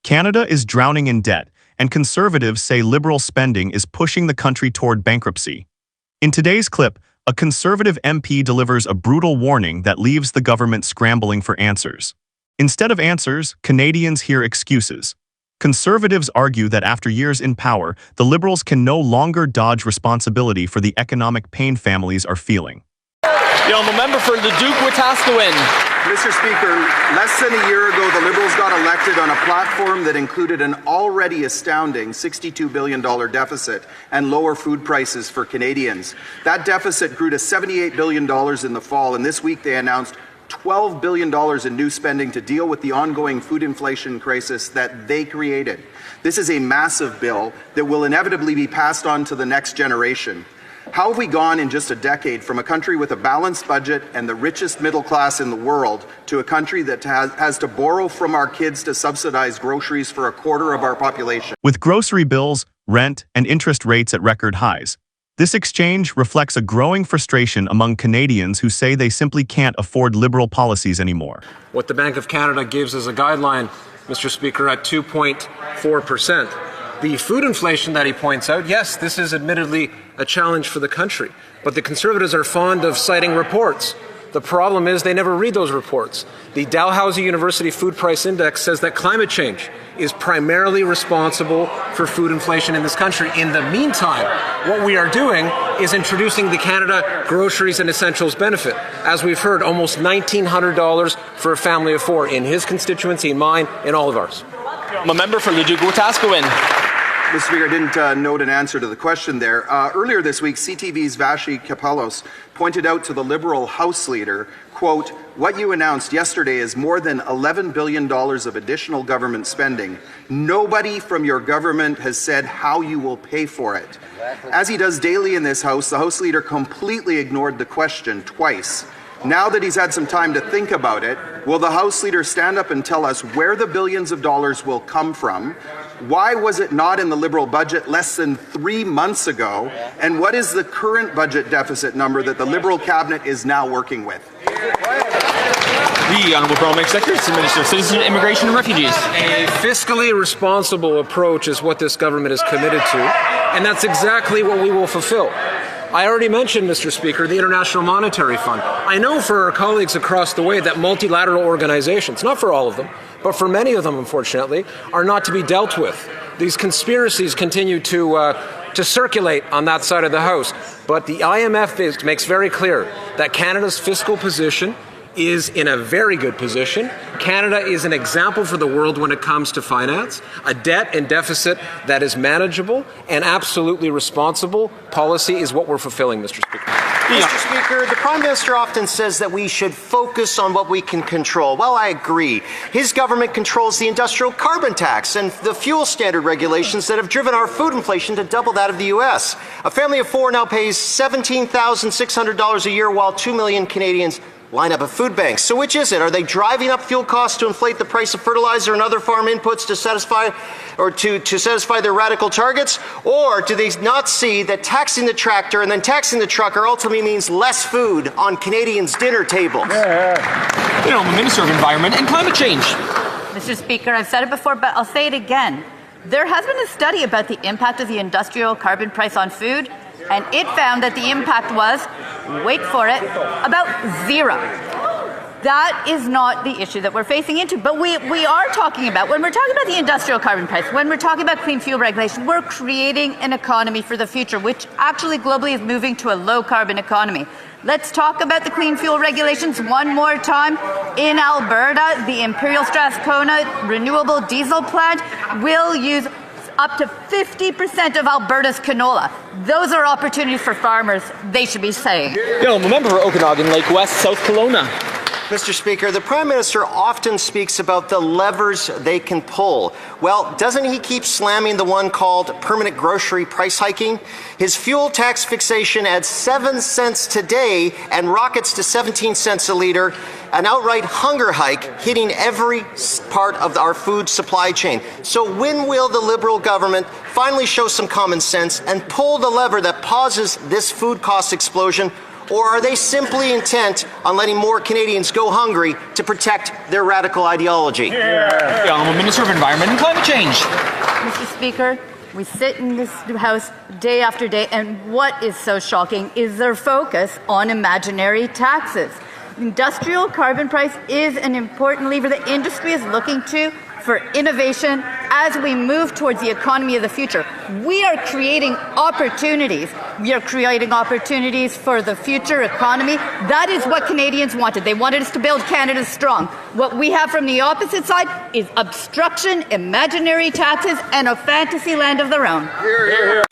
Canada is drowning in debt, and conservatives say liberal spending is pushing the country toward bankruptcy. In today's clip, a conservative MP delivers a brutal warning that leaves the government scrambling for answers. Instead of answers, Canadians hear excuses. Conservatives argue that after years in power, the Liberals can no longer dodge responsibility for the economic pain families are feeling. The member for Leduc-Wetaskiwin. Mr. Speaker, less than a year ago, the Liberals got elected on a platform that included an already astounding $62 billion deficit and lower food prices for Canadians. That deficit grew to $78 billion in the fall, and this week they announced $12 billion in new spending to deal with the ongoing food inflation crisis that they created. This is a massive bill that will inevitably be passed on to the next generation. How have we gone in just a decade from a country with a balanced budget and the richest middle class in the world to a country that has to borrow from our kids to subsidize groceries for a quarter of our population? With grocery bills, rent, and interest rates at record highs, this exchange reflects a growing frustration among Canadians who say they simply can't afford Liberal policies anymore. What the Bank of Canada gives as a guideline, Mr. Speaker, at 2.4%. The food inflation that he points out, yes, this is admittedly a challenge for the country, but the Conservatives are fond of citing reports. The problem is they never read those reports. The Dalhousie University Food Price Index says that climate change is primarily responsible for food inflation in this country. In the meantime, what we are doing is introducing the Canada Groceries and Essentials benefit. As we've heard, almost $1,900 for a family of four in his constituency, in mine, in all of ours. I'm a member for Leduc-Wetaskiwin. Mr. Speaker, I didn't note an answer to the question there. Earlier this week, CTV's Vashi Kapelos pointed out to the Liberal House Leader, quote, "What you announced yesterday is more than $11 billion of additional government spending. Nobody from your government has said how you will pay for it." As he does daily in this House, the House Leader completely ignored the question twice. Now that he's had some time to think about it, will the House Leader stand up and tell us where the billions of dollars will come from? Why was it not in the Liberal budget less than 3 months ago? And what is the current budget deficit number that the Liberal cabinet is now working with? The Honourable Parliamentary Secretary to the Minister of Citizenship, Immigration and Refugees. A fiscally responsible approach is what this government is committed to, and that's exactly what we will fulfill. I already mentioned, Mr. Speaker, the International Monetary Fund. I know for our colleagues across the way that multilateral organizations, not for all of them, but for many of them, unfortunately, are not to be dealt with. These conspiracies continue to circulate on that side of the House. But the IMF makes very clear that Canada's fiscal position is in a very good position. Canada is an example for the world when it comes to finance, a debt and deficit that is manageable and absolutely responsible policy is what we're fulfilling, Mr. Speaker. Mr. Speaker, the Prime Minister often says that we should focus on what we can control. Well, I agree. His government controls the industrial carbon tax and the fuel standard regulations that have driven our food inflation to double that of the U.S. A family of four now pays $17,600 a year, while 2 million Canadians line up at food banks. So which is it? Are they driving up fuel costs to inflate the price of fertilizer and other farm inputs to satisfy their radical targets? Or do they not see that taxing the tractor and then taxing the trucker ultimately means less food on Canadians' dinner tables? Minister of Environment and Climate Change. Mr. Speaker, I've said it before, but I'll say it again. There has been a study about the impact of the industrial carbon price on food, and it found that the impact was, wait for it, about zero. That is not the issue that we're facing into. But we are talking about, when we're talking about the industrial carbon price, when we're talking about clean fuel regulation, we're creating an economy for the future, which actually globally is moving to a low carbon economy. Let's talk about the clean fuel regulations one more time. In Alberta, the Imperial Strathcona renewable diesel plant will use up to 50% of Alberta's canola. Those are opportunities for farmers, they should be saying. Member for Okanagan Lake West, South Kelowna. Mr. Speaker, the Prime Minister often speaks about the levers they can pull. Well, doesn't he keep slamming the one called permanent grocery price hiking? His fuel tax fixation adds 7 cents today and rockets to 17 cents a litre, an outright hunger hike hitting every part of our food supply chain. So when will the Liberal government finally show some common sense and pull the lever that pauses this food cost explosion? Or are they simply intent on letting more Canadians go hungry to protect their radical ideology? The Honourable Minister of Environment and Climate Change. Mr. Speaker, we sit in this House day after day, and what is so shocking is their focus on imaginary taxes. Industrial carbon price is an important lever the industry is looking to for innovation as we move towards the economy of the future. We are creating opportunities. We are creating opportunities for the future economy. That is what Canadians wanted. They wanted us to build Canada strong. What we have from the opposite side is obstruction, imaginary taxes, and a fantasy land of their own. Hear, hear.